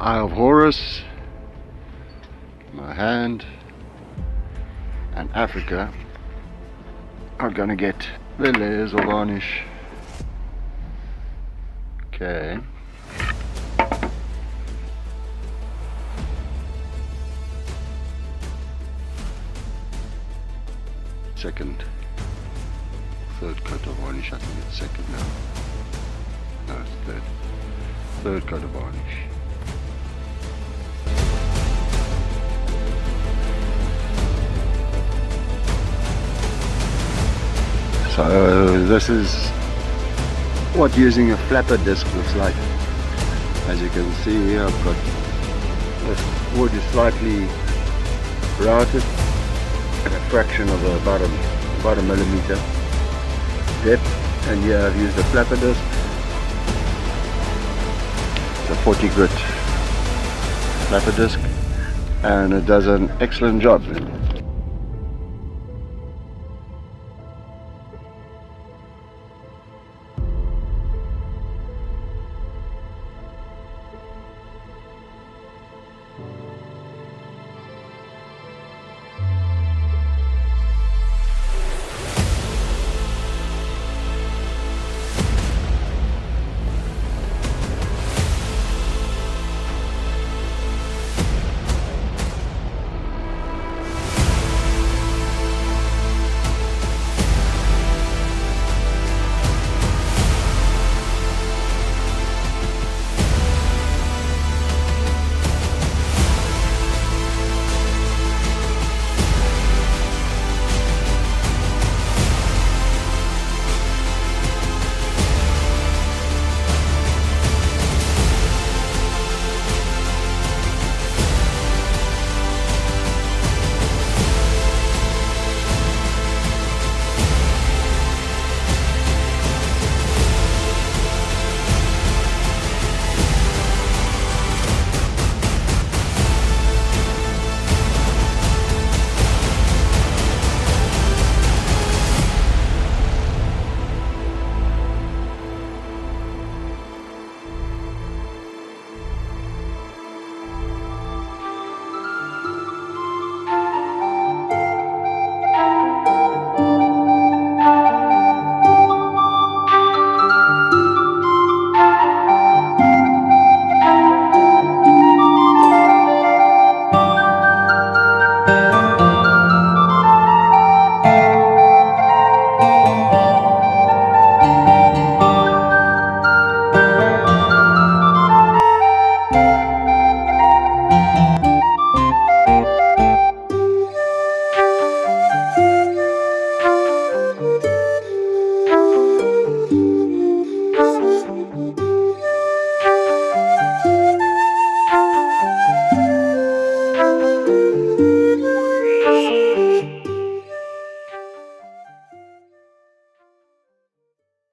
Eye of Whorus, my hand, and Africa are gonna get the layers of varnish. Okay. Second, third coat of varnish. I think it's second now. No, it's third. Third coat of varnish. So this is what using a flapper disc looks like. As you can see here, I've got this wood is slightly routed at a fraction of about a millimeter depth, and here I've used a flapper disc. It's a 40 grit flapper disc, and it does an excellent job.